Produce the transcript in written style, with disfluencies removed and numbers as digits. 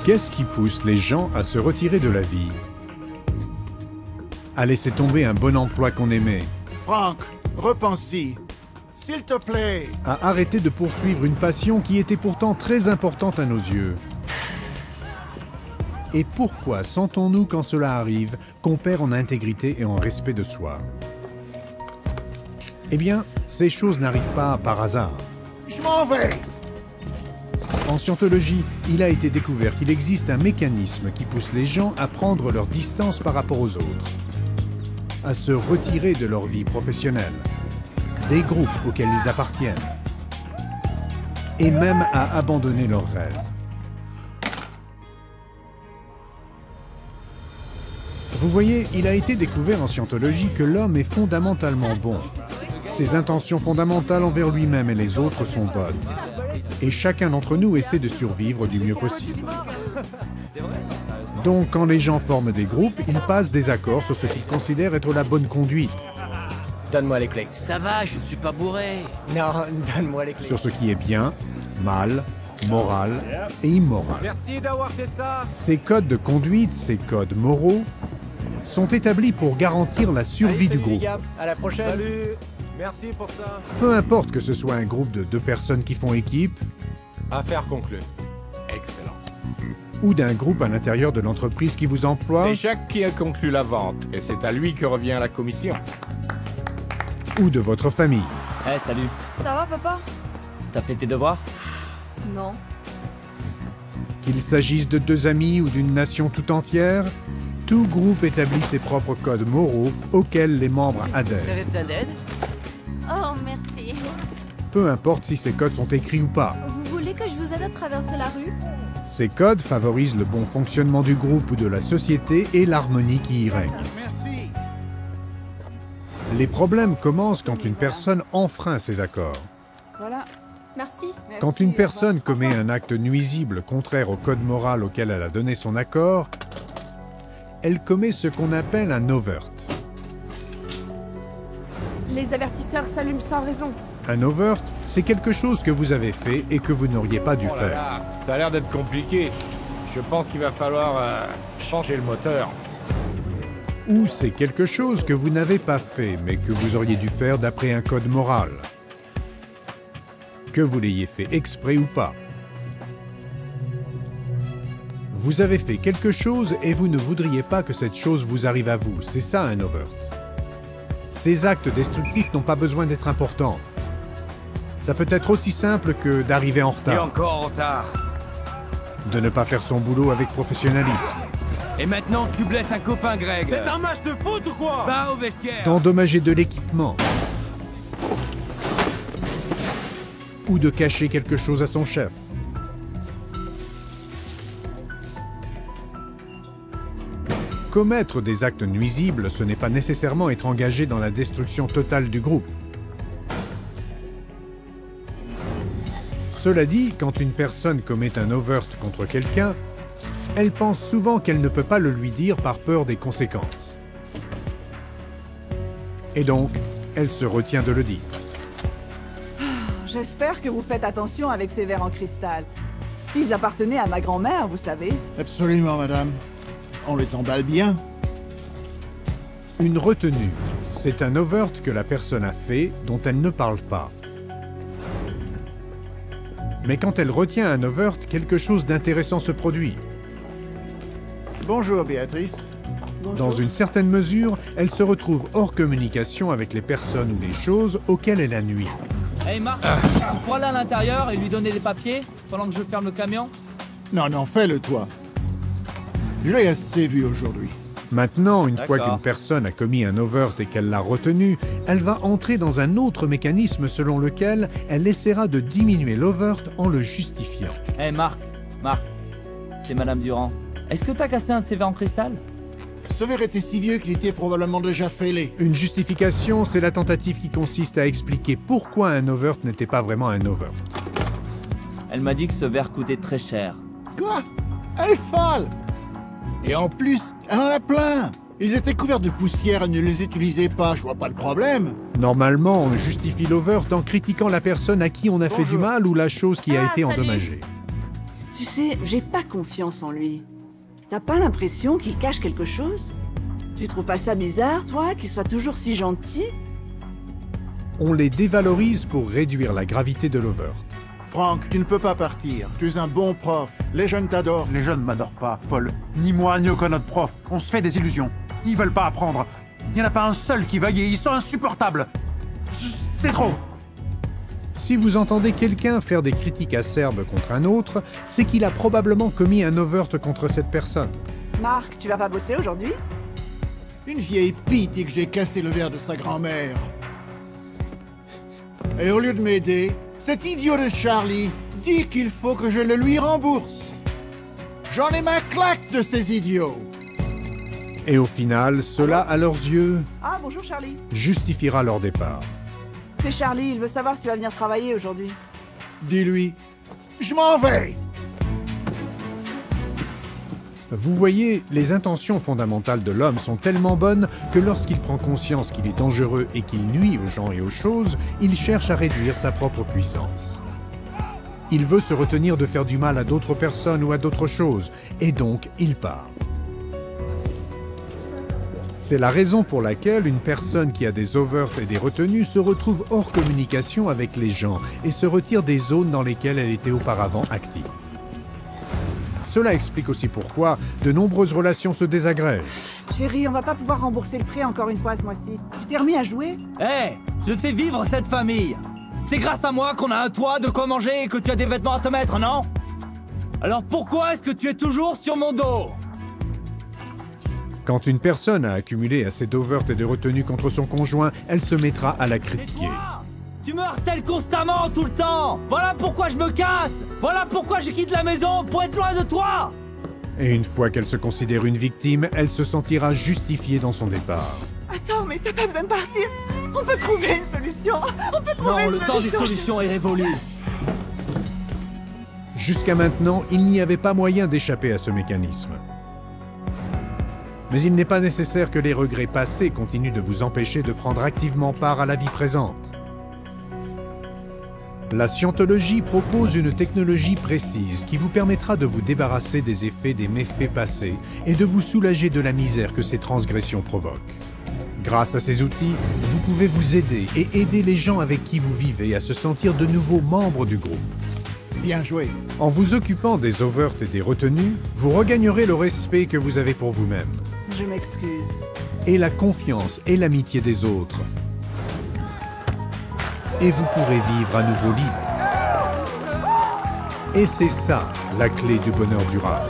Qu'est-ce qui pousse les gens à se retirer de la vie? À laisser tomber un bon emploi qu'on aimait? Frank, repense-y. S'il te plaît. À arrêter de poursuivre une passion qui était pourtant très importante à nos yeux? Et pourquoi sentons-nous quand cela arrive qu'on perd en intégrité et en respect de soi? Eh bien, ces choses n'arrivent pas par hasard. Je m'en vais. En scientologie, il a été découvert qu'il existe un mécanisme qui pousse les gens à prendre leur distance par rapport aux autres, à se retirer de leur vie professionnelle, des groupes auxquels ils appartiennent, et même à abandonner leurs rêves. Vous voyez, il a été découvert en scientologie que l'homme est fondamentalement bon. Ses intentions fondamentales envers lui-même et les autres sont bonnes. Et chacun d'entre nous essaie de survivre du mieux possible. Donc, quand les gens forment des groupes, ils passent des accords sur ce qu'ils considèrent être la bonne conduite. Donne-moi les clés. Ça va, je ne suis pas bourré. Non, donne-moi les clés. Sur ce qui est bien, mal, moral et immoral. Merci d'avoir fait ça. Ces codes de conduite, ces codes moraux, sont établis pour garantir la survie du groupe. À la prochaine. Salut. Merci pour ça. Peu importe que ce soit un groupe de 2 personnes qui font équipe, Affaire conclue. Excellent. ou d'un groupe à l'intérieur de l'entreprise qui vous emploie, C'est Jacques qui a conclu la vente, et c'est à lui que revient la commission. ou de votre famille. Eh, salut. Ça va, papa? T'as fait tes devoirs? Non. Qu'il s'agisse de 2 amis ou d'une nation tout entière, tout groupe établit ses propres codes moraux auxquels les membres adhèrent. T'avais besoin d'aide? Oh, merci. Peu importe si ces codes sont écrits ou pas. Vous voulez que je vous aide à traverser la rue? Ces codes favorisent le bon fonctionnement du groupe ou de la société et l'harmonie qui y règne. Merci. Les problèmes commencent quand une personne enfreint ces accords. Voilà. Merci. Quand une personne commet un acte nuisible contraire au code moral auquel elle a donné son accord, elle commet ce qu'on appelle un overt. Les avertisseurs s'allument sans raison. Un overt, c'est quelque chose que vous avez fait et que vous n'auriez pas dû Oh là faire. là, ça a l'air d'être compliqué. Je pense qu'il va falloir changer le moteur. Ou c'est quelque chose que vous n'avez pas fait, mais que vous auriez dû faire d'après un code moral. Que vous l'ayez fait exprès ou pas. Vous avez fait quelque chose et vous ne voudriez pas que cette chose vous arrive à vous. C'est ça un overt. Ces actes destructifs n'ont pas besoin d'être importants. Ça peut être aussi simple que d'arriver en T'es retard, encore en retard. de ne pas faire son boulot avec professionnalisme, Et maintenant, tu blesses un copain, Greg. C'est un match de foot ou quoi? Va au vestiaire. d'endommager de l'équipement ou de cacher quelque chose à son chef. Commettre des actes nuisibles, ce n'est pas nécessairement être engagé dans la destruction totale du groupe. Cela dit, quand une personne commet un overt contre quelqu'un, elle pense souvent qu'elle ne peut pas le lui dire par peur des conséquences. Et donc, elle se retient de le dire. J'espère que vous faites attention avec ces verres en cristal. Ils appartenaient à ma grand-mère, vous savez. Absolument, madame. On les emballe bien. Une retenue, c'est un overt que la personne a fait dont elle ne parle pas. Mais quand elle retient un overt, quelque chose d'intéressant se produit. Bonjour, Béatrice. Dans une certaine mesure, elle se retrouve hors communication avec les personnes ou les choses auxquelles elle a nui. Hey, Marc, tu pourras aller à l'intérieur et lui donner les papiers pendant que je ferme le camion? Non, non, fais-le toi. Je l'ai assez vu aujourd'hui. Maintenant, une fois D'accord. qu'une personne a commis un overt et qu'elle l'a retenu, elle va entrer dans un autre mécanisme selon lequel elle essaiera de diminuer l'overt en le justifiant. Hey, Marc, c'est Madame Durand. Est-ce que t'as cassé un de ces verres en cristal? Ce verre était si vieux qu'il était probablement déjà fêlé. Une justification, c'est la tentative qui consiste à expliquer pourquoi un overt n'était pas vraiment un overt. Elle m'a dit que ce verre coûtait très cher. Quoi? Elle est folle! Et en plus, elle en a plein! Ils étaient couverts de poussière et ne les utilisaient pas, je vois pas le problème. Normalement, on justifie l'overt en critiquant la personne à qui on a fait du Bonjour. mal ou la chose qui a Ah, été salut. endommagée. Tu sais, j'ai pas confiance en lui. T'as pas l'impression qu'il cache quelque chose? Tu trouves pas ça bizarre, toi, qu'il soit toujours si gentil? On les dévalorise pour réduire la gravité de l'Overt. Frank, tu ne peux pas partir. Tu es un bon prof. Les jeunes t'adorent. Les jeunes m'adorent pas, Paul. Ni moi, ni aucun autre prof. On se fait des illusions. Ils veulent pas apprendre. Il n'y en a pas un seul qui veuille et ils sont insupportables. C'est trop. Si vous entendez quelqu'un faire des critiques acerbes contre un autre, c'est qu'il a probablement commis un overt contre cette personne. Marc, tu vas pas bosser aujourd'hui? Une vieille pie dit que j'ai cassé le verre de sa grand-mère. Et au lieu de m'aider, cet idiot de Charlie dit qu'il faut que je le lui rembourse. J'en ai ma claque de ces idiots. Et au final, cela, à leurs yeux, Ah, bonjour Charlie. justifiera leur départ. C'est Charlie, il veut savoir si tu vas venir travailler aujourd'hui. Dis-lui, je m'en vais. Vous voyez, les intentions fondamentales de l'homme sont tellement bonnes que lorsqu'il prend conscience qu'il est dangereux et qu'il nuit aux gens et aux choses, il cherche à réduire sa propre puissance. Il veut se retenir de faire du mal à d'autres personnes ou à d'autres choses, et donc il part. C'est la raison pour laquelle une personne qui a des overts et des retenues se retrouve hors communication avec les gens et se retire des zones dans lesquelles elle était auparavant active. Cela explique aussi pourquoi de nombreuses relations se désagrègent. Chérie, on va pas pouvoir rembourser le prêt encore une fois ce mois-ci. Tu t'es remis à jouer? Hé, je fais vivre cette famille. C'est grâce à moi qu'on a un toit, de quoi manger et que tu as des vêtements à te mettre, non? Alors pourquoi est-ce que tu es toujours sur mon dos? Quand une personne a accumulé assez d'overt et de retenues contre son conjoint, elle se mettra à la critiquer. Tu me harcèles constamment, tout le temps. Voilà pourquoi je me casse. Voilà pourquoi je quitte la maison, pour être loin de toi. Et une fois qu'elle se considère une victime, elle se sentira justifiée dans son départ. Attends, mais t'as pas besoin de partir. On peut trouver une solution. On peut trouver Non, une le temps des solutions est révolu. Jusqu'à maintenant, il n'y avait pas moyen d'échapper à ce mécanisme. Mais il n'est pas nécessaire que les regrets passés continuent de vous empêcher de prendre activement part à la vie présente. La scientologie propose une technologie précise qui vous permettra de vous débarrasser des effets des méfaits passés et de vous soulager de la misère que ces transgressions provoquent. Grâce à ces outils, vous pouvez vous aider et aider les gens avec qui vous vivez à se sentir de nouveau membres du groupe. Bien joué. En vous occupant des overts et des retenues, vous regagnerez le respect que vous avez pour vous-même, Je m'excuse. et la confiance et l'amitié des autres. Et vous pourrez vivre à nouveau libre. Et c'est ça, la clé du bonheur durable.